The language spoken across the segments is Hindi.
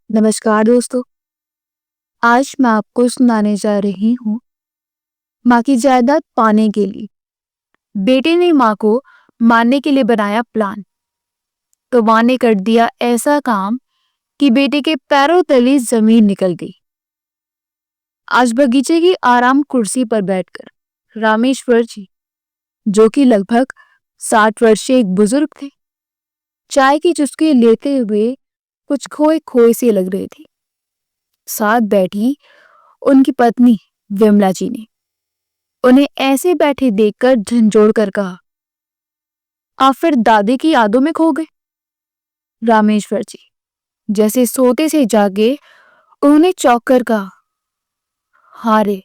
नमस्कार दोस्तों। आज मैं आपको सुनाने जा रही हूँ माँ की जायदाद पाने के लिए बेटे ने माँ को मारने के लिए बनाया प्लान। तो माँ ने कर दिया ऐसा काम कि बेटे के पैरों तले जमीन निकल गई। आज बगीचे की आराम कुर्सी पर बैठकर रामेश्वर जी, जो कि लगभग 60 वर्षीय एक बुजुर्ग थे, चाय की चुस्की लेते हुए कुछ खोए खोए से लग रहे थे। साथ बैठी उनकी पत्नी विमला जी ने उन्हें ऐसे बैठे देखकर झंझोड़ कर कहा, आप फिर दादी की यादों में खो गए। रामेश्वर जी जैसे सोते से जागे, उन्होंने चौंक कर कहा, हाँ रे,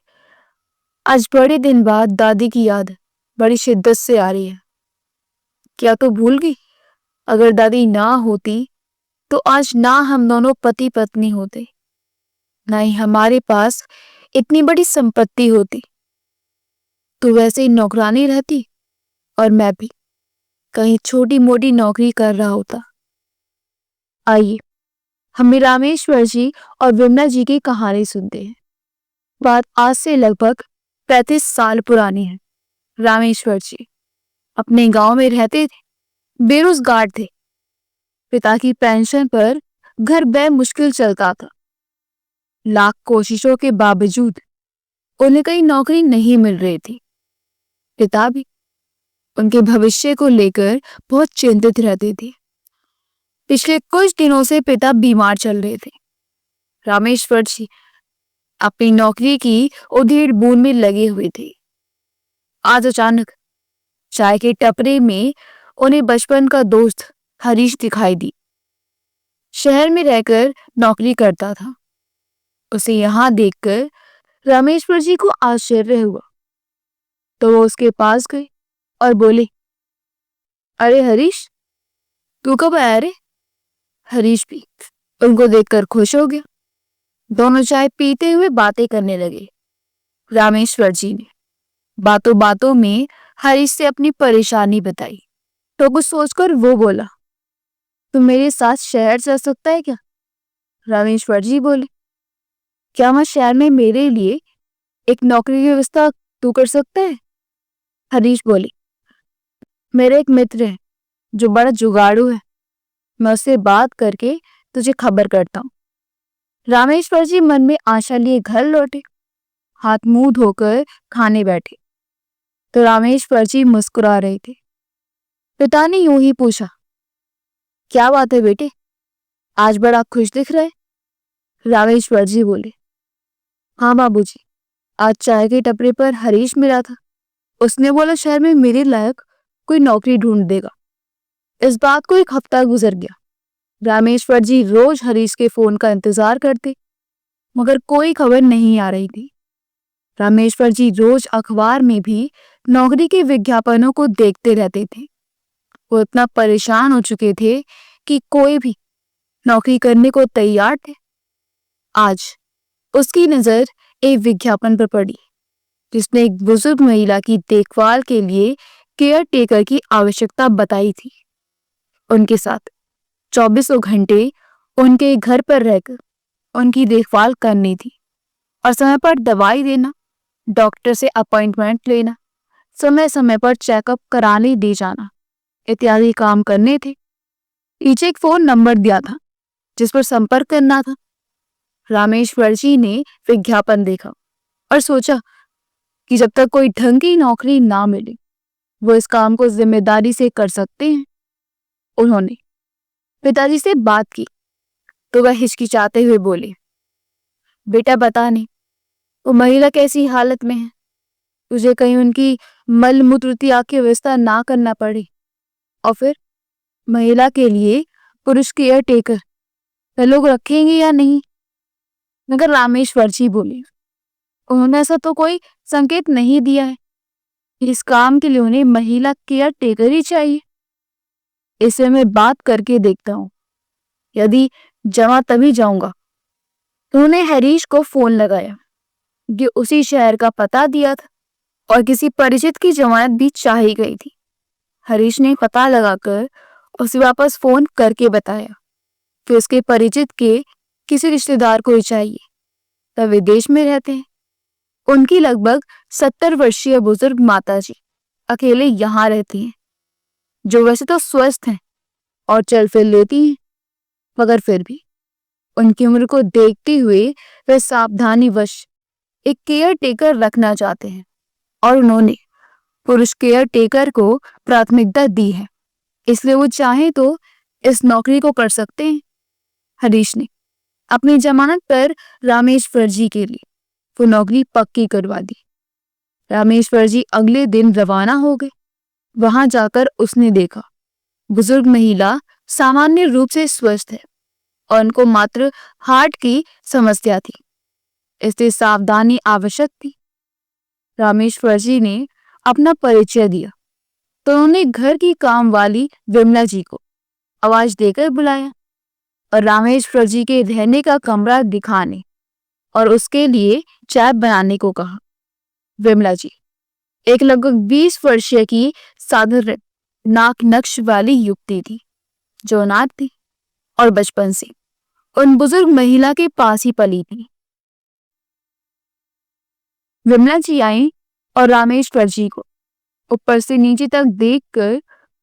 आज बड़े दिन बाद दादी की याद बड़ी शिद्दत से आ रही है। क्या तो भूल गई, अगर दादी ना होती तो आज ना हम दोनों पति पत्नी होते, ना ही हमारे पास इतनी बड़ी संपत्ति होती। तो वैसे ही नौकरानी रहती और मैं भी कहीं छोटी मोटी नौकरी कर रहा होता। आइए हम रामेश्वर जी और विमला जी की कहानी सुनते हैं। बात आज से लगभग 35 साल पुरानी है। रामेश्वर जी अपने गांव में रहते थे, बेरोजगार थे। पिता की पेंशन पर घर बे मुश्किल चलता था। लाख कोशिशों के बावजूद उन्हें कहीं नौकरी नहीं मिल रही थी। पिता भी उनके भविष्य को लेकर बहुत चिंतित रहते थे। पिछले कुछ दिनों से पिता बीमार चल रहे थे। रामेश्वर जी अपनी नौकरी की उधेड़ बुन में लगे हुए थे। आज अचानक चाय के टपरे में उन्हें बचपन का दोस्त हरीश दिखाई दी। शहर में रहकर नौकरी करता था। उसे यहाँ देखकर रामेश्वर जी को आश्चर्य हुआ, तो वो उसके पास गए और बोले, अरे हरीश, तू कब आया रे? हरीश भी उनको देखकर खुश हो गया। दोनों चाय पीते हुए बातें करने लगे। रामेश्वर जी ने बातों बातों में हरीश से अपनी परेशानी बताई, तो कुछ सोचकर वो बोला, तुम मेरे साथ शहर जा सकता है क्या? रामेश्वर जी बोले, क्या वहां शहर में मेरे लिए एक नौकरी की व्यवस्था तू कर सकता है? हरीश बोले, मेरे एक मित्र है जो बड़ा जुगाड़ू है, मैं उससे बात करके तुझे खबर करता हूँ। रामेश्वर जी मन में आशा लिए घर लौटे। हाथ मुंह धोकर खाने बैठे तो रामेश्वर जी मुस्कुरा रहे थे। पिता ने यूं ही पूछा, क्या बात है बेटे, आज बड़ा खुश दिख रहा है? रामेश्वर जी बोले, हाँ बाबूजी, आज चाय के टपरे पर हरीश मिला था। उसने बोला शहर में मेरे लायक कोई नौकरी ढूंढ देगा। इस बात को एक हफ्ता गुजर गया। रामेश्वर जी रोज हरीश के फोन का इंतजार करते, मगर कोई खबर नहीं आ रही थी। रामेश्वर जी रोज अखबार में भी नौकरी के विज्ञापनों को देखते रहते थे। वो इतना परेशान हो चुके थे कि कोई भी नौकरी करने को तैयार थे। आज उसकी नजर एक विज्ञापन पर पड़ी, जिसने एक बुजुर्ग महिला की देखभाल के लिए केयर टेकर की आवश्यकता बताई थी। उनके साथ 24 घंटे उनके घर पर रहकर उनकी देखभाल करनी थी और समय पर दवाई देना, डॉक्टर से अपॉइंटमेंट लेना, समय समय पर चेकअप कराने ले जाना इत्यादि काम करने थे। नीचे एक फोन नंबर दिया था जिस पर संपर्क करना था। रामेश्वर जी ने विज्ञापन देखा और सोचा कि जब तक कोई ढंग की नौकरी ना मिले, वो इस काम को जिम्मेदारी से कर सकते हैं। उन्होंने पिताजी से बात की तो वह हिचकिचाते हुए बोले, बेटा बता नहीं, वो महिला कैसी हालत में है, तुझे कहीं उनकी मल मूत्र त्याग की व्यवस्था ना करना पड़े। और फिर महिला के लिए पुरुष केयर टेकर वे लोग रखेंगे या नहीं? मगर रामेश्वर जी बोले, उन्होंने ऐसा तो कोई संकेत नहीं दिया है। इस काम के लिए उन्हें महिला केयर टेकर ही चाहिए। इसे मैं बात करके देखता हूँ, यदि जमा तभी जाऊंगा। उन्होंने हरीश को फोन लगाया, जो उसी शहर का पता दिया था और किसी परिचित की जमानत भी चाही गई थी। हरीश ने पता लगाकर उसे वापस फोन करके बताया कि उसके परिचित के एक नौकरी के लिए एक व्यवस्था की गई है। रामेश्वर जी किसी रिश्तेदार को ही चाहिए। तब विदेश में रहते हैं। उनकी लगभग 70 वर्षीय बुजुर्ग माताजी अकेले यहाँ रहती हैं, जो वैसे तो स्वस्थ हैं और चल फिर लेती हैं, मगर फिर भी उनकी उम्र को देखते हुए वे सावधानीवश एक केयर टेकर रखना चाहते हैं और उन्होंने पुरुष केयर टेकर को प्राथमिकता दी है, इसलिए वो चाहे तो इस नौकरी को कर सकते हैं। हरीश ने अपनी जमानत पर रामेश्वर जी के लिए वो नौकरी पक्की करवा दी। रामेश्वर जी अगले दिन रवाना हो गए। वहां जाकर उसने देखा बुजुर्ग महिला सामान्य रूप से स्वस्थ है और उनको मात्र हार्ट की समस्या थी, इसलिए सावधानी आवश्यक थी। रामेश्वर जी ने अपना परिचय दिया तो उन्होंने घर की काम वाली विमला जी को आवाज देकर बुलाया और रामेश्वर जी के रहने का कमरा दिखाने और उसके लिए चाय बनाने को कहा। विमला जी एक लगभग 20 वर्षीय की साधारण नाक नक्श वाली युवती थी, जो अनाथ थी और बचपन से उन बुजुर्ग महिला के पास ही पली थी। विमला जी आई और रामेश्वर जी को ऊपर से नीचे तक देखकर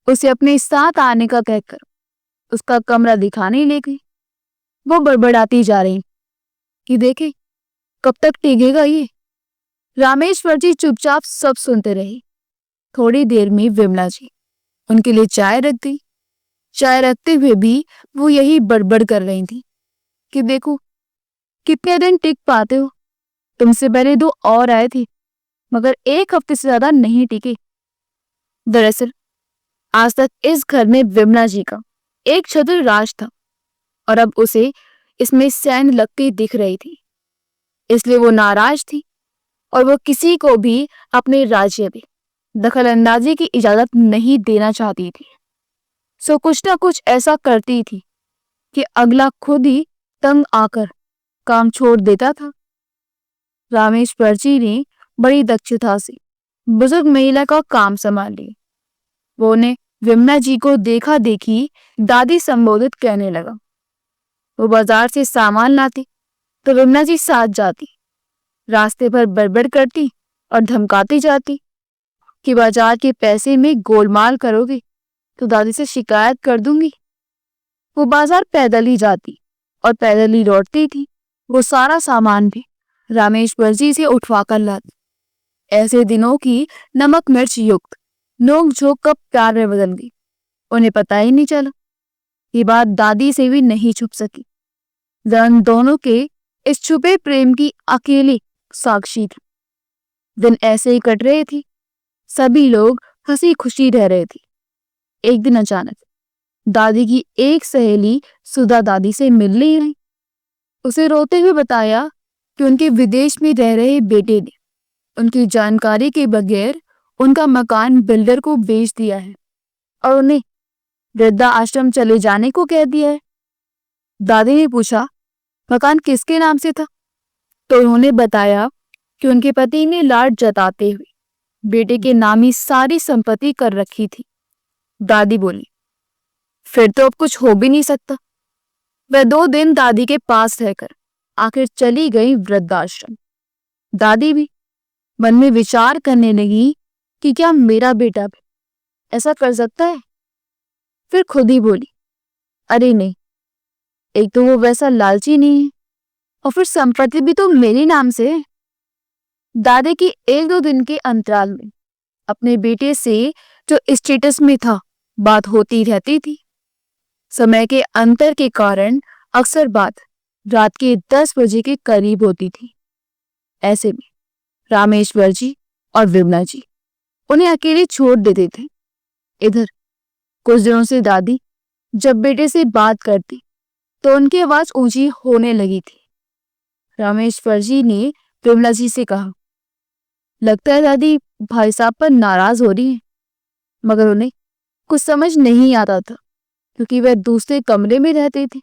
उसे अपने साथ आने का कहकर उसका कमरा दिखाने ले गई। वो बड़बड़ाती जा रही कि देखे कब तक टिकेगा ये। रामेश्वर जी चुपचाप सब सुनते रहे। थोड़ी देर में विमला जी उनके लिए चाय रख गई। चाय रखते हुए भी वो यही बड़बड़ कर रही थी कि देखो कितने दिन टिक पाते हो, तुमसे पहले 2 और आए थे मगर 1 हफ्ते से ज्यादा नहीं टिके। दरअसल आज तक इस घर में विमला जी का एक छत्र राज था और अब उसे इसमें सैन लगती दिख रही थी, इसलिए वो नाराज थी और वो किसी को भी अपने राज्य में दखल अंदाजी की इजाजत नहीं देना चाहती थी। सो कुछ ना कुछ ऐसा करती थी कि अगला खुद ही तंग आकर काम छोड़ देता था। रामेश्वर जी ने बड़ी दक्षता से बुजुर्ग महिला का काम संभाल लिया। वो ने विमला जी को देखा देखी दादी संबोधित कहने लगा। वो बाजार से सामान लाती तो विमला जी साथ जाती। रास्ते भर बड़बड़ करती और धमकाती जाती कि बाजार के पैसे में गोलमाल करोगे तो दादी से शिकायत कर दूंगी। वो बाजार पैदल ही जाती और पैदल ही लौटती थी। वो सारा सामान भी रामेश्वर जी से उठवा कर लाती। ऐसे दिनों की नमक मिर्च युक्त नोक झोंक कब प्यार में बदल गई, उन्हें पता ही नहीं चला। ये बात दादी से भी नहीं छुप सकी। उन दोनों के इस छुपे प्रेम की अकेली साक्षी थी। दिन ऐसे ही कट रहे थे। सभी लोग हंसी खुशी रह रहे थे। एक दिन अचानक दादी की एक सहेली सुधा दादी से मिलने आई। उसे रोते हुए बताया कि उनके विदेश में रह रहे बेटे ने उनकी जानकारी के बगैर उनका मकान बिल्डर को बेच दिया है और उन्हें वृद्धा आश्रम चले जाने को कह दिया है। दादी ने पूछा मकान किसके नाम से था, तो उन्होंने बताया कि उनके पति ने लाड जताते हुए बेटे के नाम ही सारी संपत्ति कर रखी थी। दादी बोली फिर तो अब कुछ हो भी नहीं सकता। वह 2 दिन दादी के पास रहकर आखिर चली गई वृद्धाश्रम। दादी भी मन में विचार करने लगी कि क्या मेरा बेटा भी ऐसा कर सकता है। फिर खुद ही बोली अरे नहीं, एक तो वो वैसा लालची नहीं है और फिर संपत्ति भी तो मेरे नाम से है। दादी की 1-2 दिन के अंतराल में अपने बेटे से जो स्टेटस में था बात होती रहती थी। समय के अंतर के कारण अक्सर बात रात के 10 बजे के करीब होती थी। ऐसे में रामेश्वर जी और विमला जी उन्हें अकेले छोड़ देते थे। इधर कुछ दिनों से दादी जब बेटे से बात करती तो उनकी आवाज ऊंची होने लगी थी। रामेश्वर जी ने विमला जी से कहा लगता है दादी भाई साहब पर नाराज हो रही हैं, मगर उन्हें कुछ समझ नहीं आता था क्योंकि वह दूसरे कमरे में रहते थे।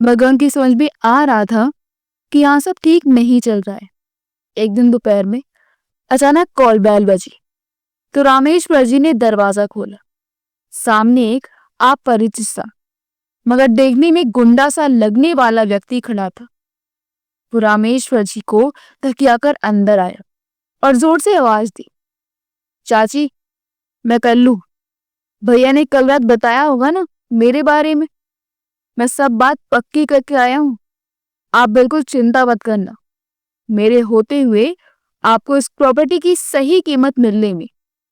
मगर उनकी समझ में आ रहा था कि यहाँ सब ठीक नहीं चल रहा है। एक दिन दोपहर में अचानक कॉल बेल बजी तो रामेश्वर जी ने दरवाजा खोला। सामने एक अपरिचित सा मगर देखने में गुंडा सा लगने वाला व्यक्ति खड़ा था। वो रामेश्वर जी को धकियाकर अंदर आया और जोर से आवाज दी, चाची, मैं कल्लू। भैया ने कल रात बताया होगा ना मेरे बारे में। मैं सब बात पक्की करके आया हूँ। आप बिल्कुल चिंता मत करना। मेरे होते हुए आपको इस प्रॉपर्टी की सही कीमत मिलने में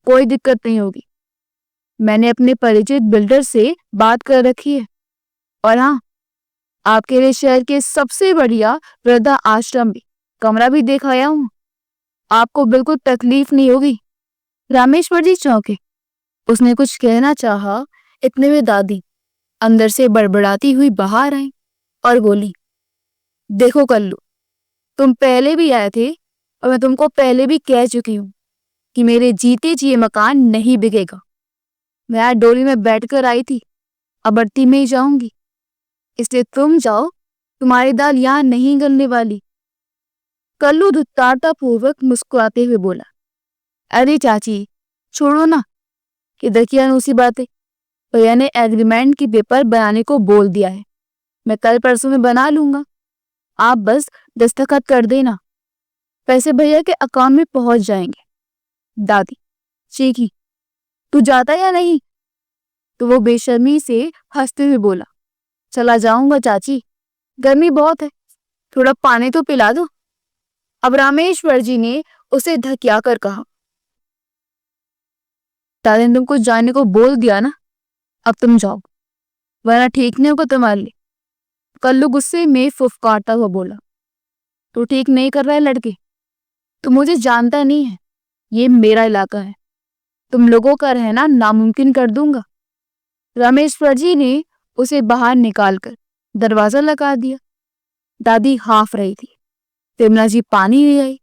कोई दिक्कत नहीं होगी। मैंने अपने परिचित बिल्डर से बात कर रखी है। और हाँ, आपके लिए शहर के सबसे बढ़िया वृद्धा आश्रम में कमरा भी देख आया हूँ। आपको बिल्कुल तकलीफ नहीं होगी। रामेश्वर जी चौंके। उसने कुछ कहना चाहा, इतने में दादी अंदर से बड़बड़ाती हुई बाहर आई और बोली, देखो कल्लू, तुम पहले भी आए थे और मैं तुमको पहले भी कह चुकी हूँ कि मेरे जीते जी ये मकान नहीं बिकेगा। मैं आज डोली में बैठकर आई थी, अब बढ़ती में ही जाऊंगी, इसलिए तुम जाओ, तुम्हारी दाल यहाँ नहीं गलने वाली। कल्लू धुत्तारता पूर्वक मुस्कुराते हुए बोला, अरे चाची, छोड़ो ना, कि दकियानूसी बातें। भैया ने एग्रीमेंट की पेपर बनाने को बोल दिया है। मैं कल परसों में बना लूंगा। आप बस दस्तखत कर देना, पैसे भैया के अकाउंट में पहुंच जाएंगे। दादी चीखी, तू जाता या नहीं? तो वो बेशर्मी से हंसते हुए बोला, चला जाऊंगा चाची, गर्मी बहुत है, थोड़ा पानी तो पिला दो। अब रामेश्वर जी ने उसे धकिया कर कहा, दादी ने तुमको जाने को बोल दिया ना, अब तुम जाओ, वरना ठीक नहीं होगा तुम्हारे लिए। कल्लू गुस्से में फुफकारता हुआ बोला, तू ठीक नहीं कर रहा है लड़के, तू मुझे जानता नहीं है, ये मेरा इलाका है, तुम लोगों का रहना नामुमकिन कर दूंगा। रामेश्वर जी ने उसे बाहर निकालकर दरवाजा लगा दिया। दादी हाफ रही थी। तिमला जी पानी ले आई।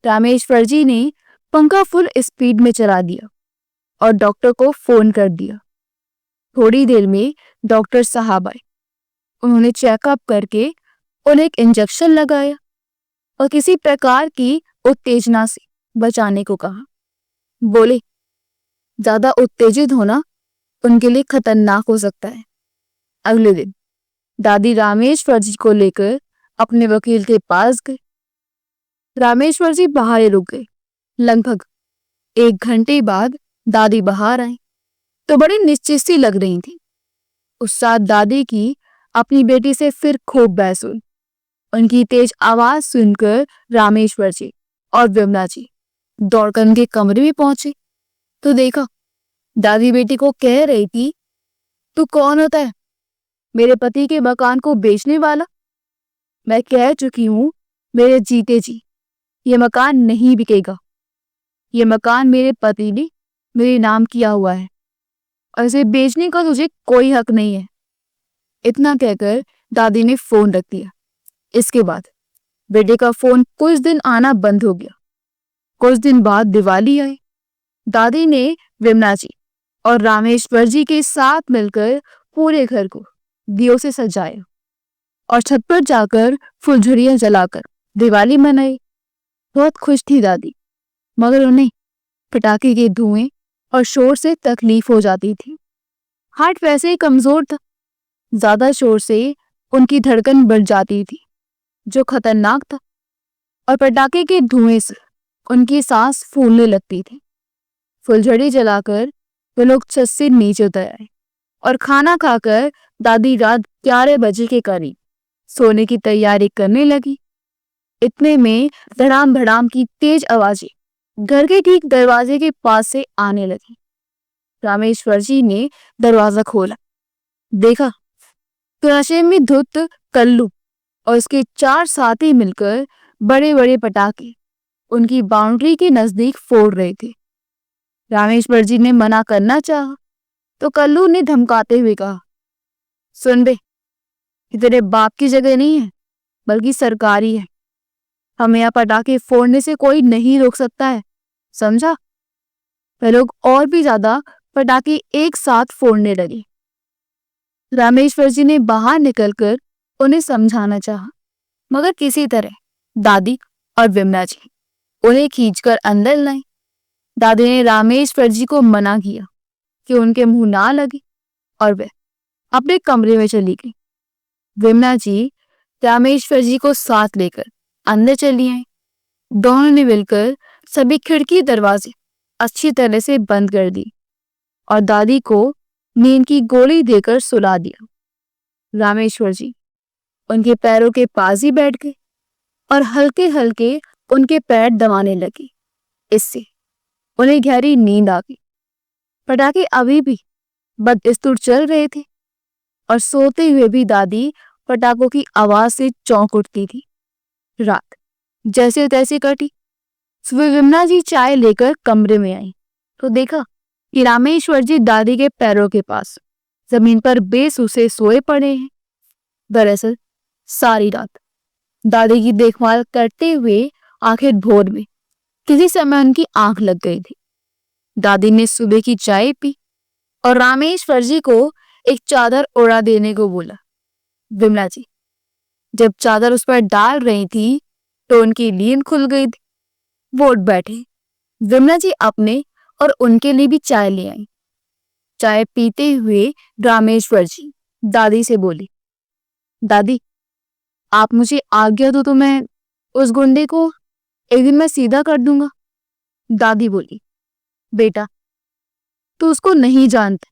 रामेश्वर जी ने पंखा फुल स्पीड में चला दिया और डॉक्टर को फोन कर दिया। थोड़ी देर में डॉक्टर साहब आए। उन्होंने चेकअप करके उन्हें एक इंजेक्शन लगाया और किसी प्रकार की उत्तेजना से बचाने को कहा। बोले, ज्यादा उत्तेजित होना उनके लिए खतरनाक हो सकता है। अगले दिन दादी रामेश्वर जी को लेकर अपने वकील के पास गए। रामेश्वर जी बाहर ही रुक गए। लगभग 1 घंटे बाद दादी बाहर आई तो बड़ी निश्चित सी लग रही थी। उस साथ दादी की अपनी बेटी से फिर खूब बहस हुई। उनकी तेज आवाज सुनकर रामेश्वर जी और विमला जी दौड़कर उनके कमरे में पहुंचे तो देखा दादी बेटी को कह रही थी, तू कौन होता है मेरे पति के मकान को बेचने वाला? मैं कह चुकी हूं मेरे जीते जी ये मकान नहीं बिकेगा। ये मकान मेरे पति ने मेरे नाम किया हुआ है और इसे बेचने का तुझे कोई हक नहीं है। इतना कहकर दादी ने फोन रख दिया। इसके बाद बेटे का फोन कुछ दिन आना बंद हो गया। कुछ दिन बाद दिवाली आई। दादी ने विमला जी और रामेश्वर जी के साथ मिलकर पूरे घर को दियों से सजाया और छत पर जाकर फुलझड़ियां जलाकर दिवाली मनाई। बहुत खुश थी दादी, मगर उन्हें पटाखे के धुएं और शोर से तकलीफ हो जाती थी। हार्ट वैसे ही कमजोर था। ज्यादा शोर से उनकी धड़कन बढ़ जाती थी, जो खतरनाक था, और पटाखे के धुएं से उनकी सांस फूलने लगती थी। फुलझड़ी जलाकर वे लोग छत से नीचे उतर आए और खाना खाकर दादी रात 11 बजे के करीब सोने की तैयारी करने लगी। इतने में धड़ाम भड़ाम की तेज आवाजें घर के ठीक दरवाजे के पास से आने लगी। रामेश्वर जी ने दरवाजा खोला। देखा तो नशे में धुत कल्लू और उसके 4 साथी मिलकर बड़े बड़े पटाखे उनकी बाउंड्री के नजदीक फोड़ रहे थे। रामेश्वर जी ने मना करना चाहा तो कल्लू ने धमकाते हुए कहा, सुन बे, ये तेरे बाप की जगह नहीं है, बल्कि सरकारी है। हमें यहाँ पटाखे फोड़ने से कोई नहीं रोक सकता है, समझा? वे लोग और भी ज्यादा पटाखे एक साथ फोड़ने लगे। रामेश्वर जी ने बाहर निकलकर उन्हें समझाना चाहा, मगर किसी तरह दादी और विमला जी उन्हें खींचकर अंदर लाई। दादी ने रामेश्वर जी को मना किया कि उनके मुंह ना लगे और वे अपने कमरे में चली गई। विमला जी रामेश्वर जी को साथ लेकर अंदर चली आई। दोनों ने मिलकर सभी खिड़की दरवाजे अच्छी तरह से बंद कर दी और दादी को नींद की गोली देकर सुला दिया। रामेश्वर जी उनके पैरों के पास ही बैठ गए और हल्के हल्के उनके पैर दबाने लगे। इससे उन्हें गहरी नींद आ गई। पटाखे अभी भी बदस्तूर चल रहे थे और सोते हुए भी दादी पटाखों की आवाज से चौंक उठती थी। रात जैसे तैसे कटी। सुबह विमला जी चाय लेकर कमरे में आई तो देखा कि रामेश्वर जी दादी के पैरों के पास जमीन पर बेसुसे सोए पड़े हैं। दरअसल सारी रात दादी की देखभाल करते हुए आखिर भोर में किसी समय उनकी आंख लग गई थी। दादी ने सुबह की चाय पी और रामेश्वर जी को एक चादर ओढ़ा देने को बोला। विमला जी जब चादर उस पर डाल रही थी तो उनकी नींद खुल गई थी। वो उठ बैठे। विमला जी अपने और उनके लिए भी चाय ले आई। चाय पीते हुए रामेश्वर जी दादी से बोली, दादी आप मुझे आज्ञा दो तो मैं उस गुंडे को एक दिन मैं सीधा कर दूंगा। दादी बोली, बेटा तू उसको नहीं जानता,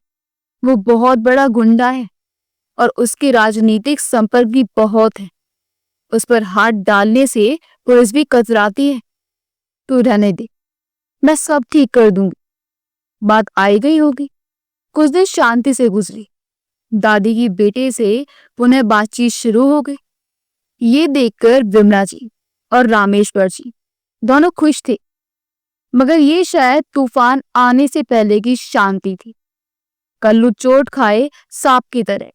वो बहुत बड़ा गुंडा है और उसके राजनीतिक संपर्क भी बहुत है। उस पर हाथ डालने से पुलिस भी कतराती है। तू रहने दे, मैं सब ठीक कर दूंगी। बात आई गई होगी। कुछ दिन शांति से गुजरी। दादी की बेटे से पुनः बातचीत शुरू हो गई। ये देखकर विमला जी और रामेश्वर जी दोनों खुश थे, मगर ये शायद तूफान आने से पहले की शांति थी। कल्लू चोट खाए सांप की तरह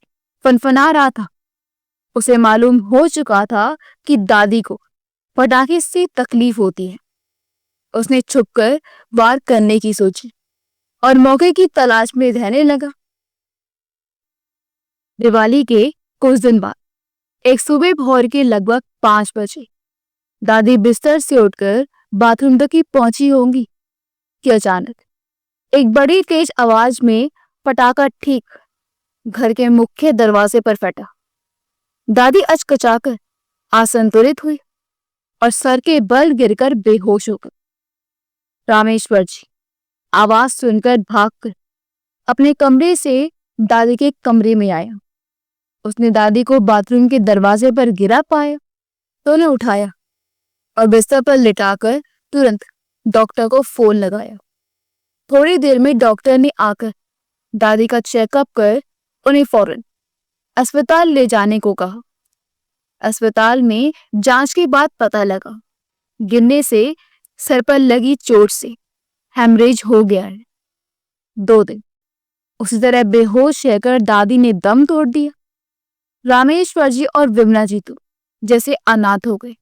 फनफना रहा था। उसे मालूम हो चुका था कि दादी को पटाखे से तकलीफ होती है। उसने छुपकर वार करने की सोची और मौके की तलाश में रहने लगा। दिवाली के कुछ दिन बाद एक सुबह भोर के लगभग 5 बजे दादी बिस्तर से उठकर बाथरूम तक ही पहुंची होंगी कि अचानक एक बड़ी तेज आवाज में पटाखा ठीक घर के मुख्य दरवाजे पर फटा। दादी अचकचाकर असंतुलित हुई और सर के बल गिरकर बेहोश हो गई। रामेश्वर जी आवाज सुनकर भागकर अपने कमरे से दादी के कमरे में आया। उसने दादी को बाथरूम के दरवाजे पर गिरा पाया तो उन्हें उठाया और बिस्तर पर लिटाकर तुरंत डॉक्टर को फोन लगाया। थोड़ी देर में डॉक्टर ने आकर दादी का चेकअप कर उन्हें फौरन अस्पताल ले जाने को कहा। अस्पताल में जांच के बाद पता लगा गिरने से सर पर लगी चोट से हेमरेज हो गया है। 2 दिन उसी तरह बेहोश रहकर दादी ने दम तोड़ दिया। रामेश्वर जी और विमला जी तो जैसे अनाथ हो गए।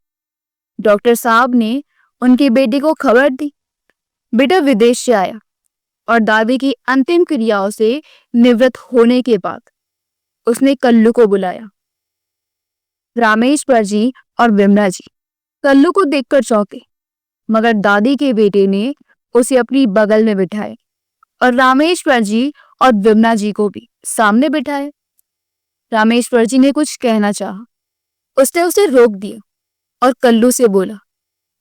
डॉक्टर साहब ने उनके बेटे को खबर दी। बेटा विदेश से आया और दादी की अंतिम क्रियाओं से निवृत्त होने के बाद उसने कल्लू को बुलाया। रामेश्वर जी और विमला जी कल्लू को देखकर चौंके, मगर दादी के बेटे ने उसे अपनी बगल में बिठाया और रामेश्वर जी और विमला जी को भी सामने बिठाया। रामेश्वर जी ने कुछ कहना चाहा, उसने उसे रोक दिया और कल्लू से बोला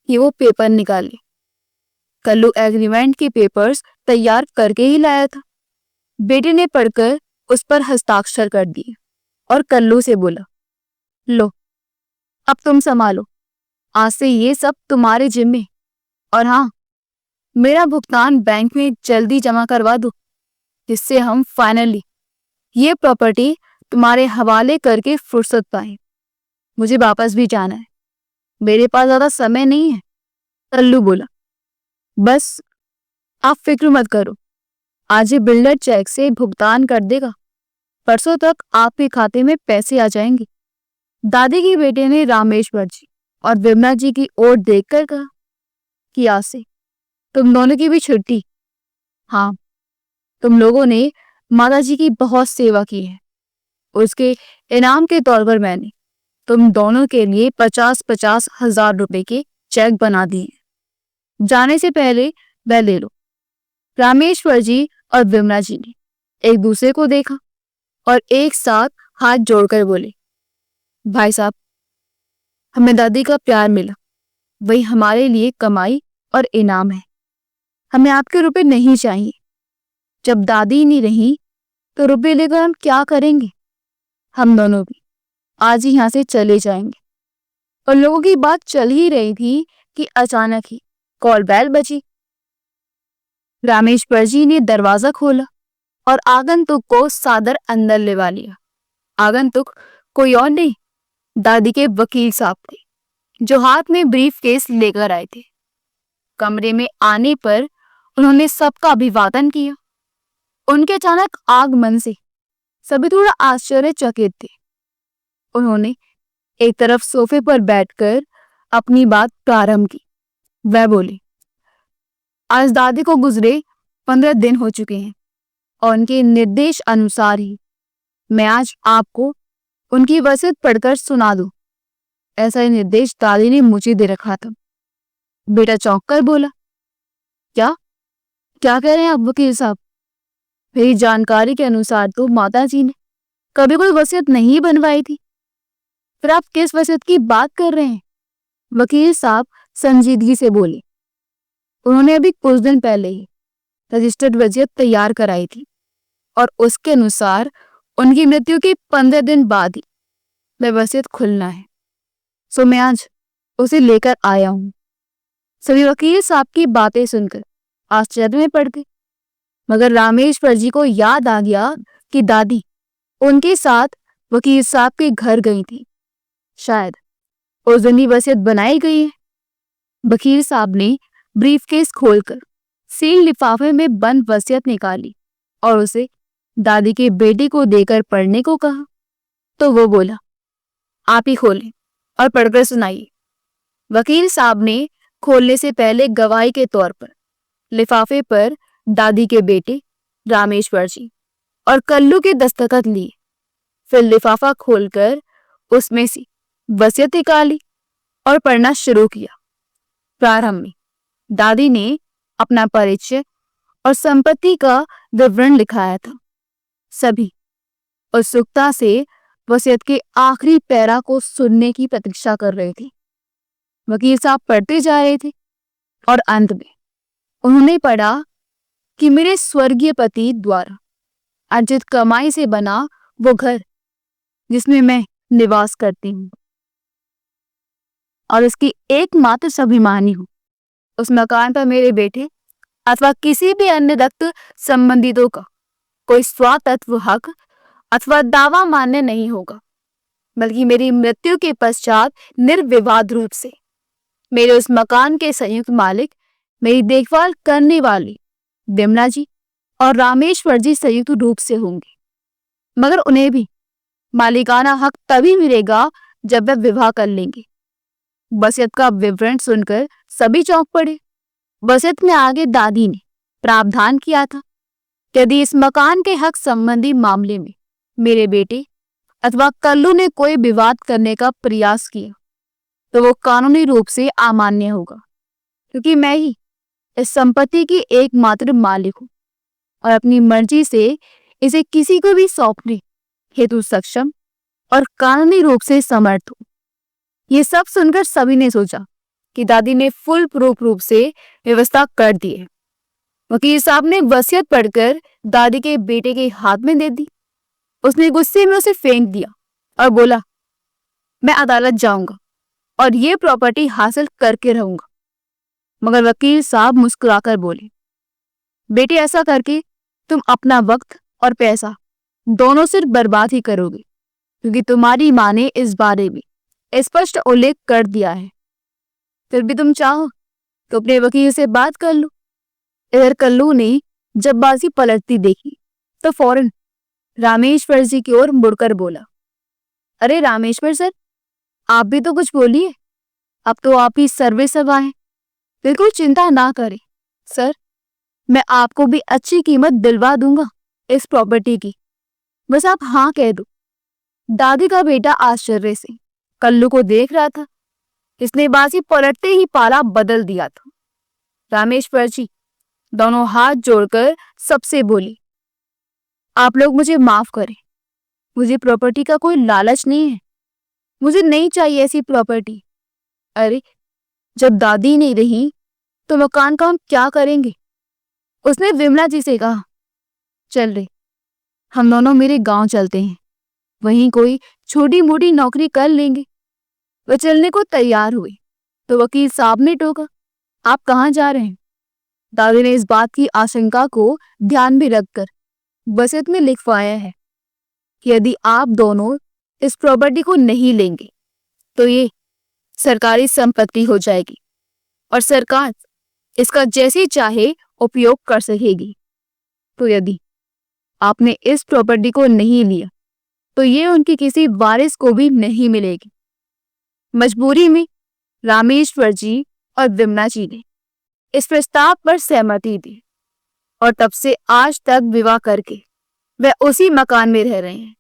कि वो पेपर निकाले। कल्लू एग्रीमेंट के पेपर्स तैयार करके ही लाया था। बेटे ने पढ़कर उस पर हस्ताक्षर कर दिए और कल्लू से बोला, लो अब तुम संभालो, आज से ये सब तुम्हारे जिम्मे। और हाँ, मेरा भुगतान बैंक में जल्दी जमा करवा दो, जिससे हम फाइनली ये प्रॉपर्टी तुम्हारे हवाले करके फुर्सत पाए। मुझे वापस भी जाना है, मेरे पास ज्यादा समय नहीं है। कल्लू बोला, बस आप फिक्र मत करो, आज ही बिल्डर चेक से भुगतान कर देगा। परसों तक आपके खाते में पैसे आ जाएंगे। दादी के बेटे ने रामेश्वर जी और विमला जी की ओर देखकर कहा कि आज से तुम दोनों की भी छुट्टी। हाँ, तुम लोगों ने माताजी की बहुत सेवा की है। उसके इनाम के तौर पर मैंने तुम दोनों के लिए 50-50 हजार रुपए के चेक बना दिए। जाने से पहले वह ले लो। रामेश्वर जी और विमला जी ने एक दूसरे को देखा और एक साथ हाथ जोड़कर बोले, भाई साहब, हमें दादी का प्यार मिला, वही हमारे लिए कमाई और इनाम है। हमें आपके रुपए नहीं चाहिए। जब दादी नहीं रही तो रुपए लेकर हम क्या करेंगे? हम दोनों भी आज ही यहाँ से चले जाएंगे। और लोगों की बात चल ही रही थी कि अचानक ही कॉल बेल बजी। रामेश्वर जी ने दरवाजा खोला और आगंतुक को सादर अंदर लेवा लिया। आगंतुक कोई और नहीं, दादी के वकील साहब थे, जो हाथ में ब्रीफ केस लेकर आए थे। कमरे में आने पर उन्होंने सबका अभिवादन किया। उनके अचानक आगमन से सभी थोड़ा आश्चर्यचकित थे। उन्होंने एक तरफ सोफे पर बैठकर अपनी बात प्रारंभ की। वह बोले, आज दादी को गुजरे 15 दिन हो चुके हैं और उनके निर्देश अनुसार ही मैं आज आपको उनकी वसीयत पढ़कर सुना दूं। ऐसा ही निर्देश दादी ने मुझे दे रखा था। बेटा चौंक कर बोला, क्या क्या कह रहे हैं आप वकील साहब? मेरी जानकारी के अनुसार तो माता जी ने कभी कोई वसीयत नहीं बनवाई थी। फिर आप किस वसीयत की बात कर रहे हैं? वकील साहब संजीदगी से बोले, उन्होंने अभी कुछ दिन पहले ही रजिस्टर्ड वसीयत तैयार कराई थी और उसके अनुसार उनकी मृत्यु के 15 दिन बाद ही वह वसीयत खुलना है। सो मैं आज उसे लेकर आया हूं। सभी वकील साहब की बातें सुनकर आश्चर्य में पड़ गए, मगर रामेश्वर जी को याद आ गया कि दादी उनके साथ वकील साहब के घर गई थी। शायद उस दिन ही वसीयत बनाई गई है। वकील साहब ने ब्रीफकेस खोलकर सील लिफाफे में बंद वसीयत निकाली और उसे दादी के बेटे को देकर पढ़ने को कहा। तो वो बोला, आप ही खोलें और पढ़कर सुनाइए। वकील साहब ने खोलने से पहले गवाही के तौर पर लिफाफे पर दादी के बेटे रामेश्वर जी और कल्लू के दस्तखत लिए। फिर लिफाफा खोलकर उसमें से वसीयत निकाली और पढ़ना शुरू किया। प्रारंभ में दादी ने अपना परिचय और संपत्ति का विवरण लिखाया था। सभी उत्सुकता से वसीयत के आखिरी पैरा को सुनने की प्रतीक्षा कर रहे थे। वकील साहब पढ़ते जा रहे थे और अंत में उन्होंने पढ़ा कि मेरे स्वर्गीय पति द्वारा अर्जित कमाई से बना वो घर जिसमें मैं निवास करती हूँ और उसकी एकमात्र स्वाभिमानी हूँ, उस मकान पर मेरे बेटे अथवा किसी भी अन्य रक्त संबंधितों का कोई स्वातत्व हक अथवा दावा मान्य नहीं होगा, बल्कि मेरी मृत्यु के पश्चात निर्विवाद रूप से मेरे उस मकान के संयुक्त मालिक मेरी देखभाल करने वाले विमला जी और रामेश्वर जी संयुक्त रूप से होंगे। मगर उन्हें भी मालिकाना हक तभी मिलेगा जब वे विवाह कर लेंगे। वसीयत का विवरण सुनकर सभी चौंक पड़े। वसीयत में आगे दादी ने प्रावधान किया था, यदि इस मकान के हक संबंधी मामले में मेरे बेटे अथवा कल्लू ने कोई विवाद करने का प्रयास किया तो वो कानूनी रूप से अमान्य होगा, क्योंकि मैं ही इस संपत्ति की एकमात्र मालिक हूं और अपनी मर्जी से इसे किसी को भी सौंपने हेतु सक्षम और कानूनी रूप से समर्थ हूं। ये सब सुनकर सभी ने सोचा कि दादी ने फुल प्रूफ रूप से व्यवस्था कर दी है। वकील साहब ने वसीयत पढ़कर दादी के बेटे के हाथ में दे दी। उसने गुस्से में उसे फेंक दिया और बोला, मैं अदालत जाऊंगा और ये प्रॉपर्टी हासिल करके रहूंगा। मगर वकील साहब मुस्कुराकर बोले, बेटे ऐसा करके तुम अपना वक्त और पैसा दोनों सिर्फ बर्बाद ही करोगे, क्योंकि तुम्हारी मां ने इस बारे में स्पष्ट उल्लेख कर दिया है। फिर भी तुम चाहो तो अपने वकील से बात कर लो। इधर कल्लू ने जब बाजी पलटती देखी तो फौरन रामेश्वर जी की ओर मुड़कर बोला, अरे रामेश्वर सर, आप भी तो कुछ बोलिए, अब तो आप ही सर्वे सभा हैं। बिल्कुल चिंता ना करें सर, मैं आपको भी अच्छी कीमत दिलवा दूंगा इस प्रॉपर्टी की, बस आप हाँ कह दो। दादी का बेटा आश्चर्य से कल्लू को देख रहा था। इसने बाजी पलटते ही पाला बदल दिया था। रामेश्वर जी दोनों हाथ जोड़कर सबसे बोली, आप लोग मुझे माफ करें, मुझे प्रॉपर्टी का कोई लालच नहीं है। मुझे नहीं चाहिए ऐसी प्रॉपर्टी। अरे, जब दादी नहीं रही तो मकान का हम क्या करेंगे? उसने विमला जी से कहा। चल रे, हम दोनों मेरे गांव चलते हैं, वहीं कोई छोटी मोटी नौकरी कर लेंगे। वह चलने को तैयार हुई तो वकील साहब ने टोका, आप कहाँ जा रहे हैं? दादी ने इस बात की आशंका को ध्यान में रखकर वसीयत में लिखवाया है कि यदि आप दोनों इस प्रॉपर्टी को नहीं लेंगे तो ये सरकारी संपत्ति हो जाएगी और सरकार इसका जैसे चाहे उपयोग कर सकेगी। तो यदि आपने इस प्रॉपर्टी को नहीं लिया तो ये उनकी किसी वारिस को भी नहीं मिलेगी। मजबूरी में रामेश्वर जी और विमला जी ने इस प्रस्ताव पर सहमति दी और तब से आज तक विवाह करके वह उसी मकान में रह रहे हैं।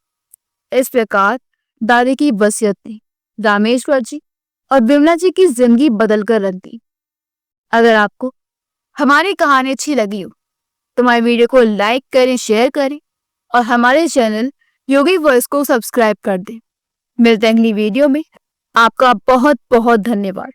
इस प्रकार दादी की वसीयत ने रामेश्वर जी और विमला जी की जिंदगी बदल कर रख दी। अगर आपको हमारी कहानी अच्छी लगी हो तो हमारे वीडियो को लाइक करें, शेयर करें और हमारे चैनल योगी वॉइस को सब्सक्राइब कर दें। मिलते हैं अगली वीडियो में। आपका बहुत बहुत धन्यवाद।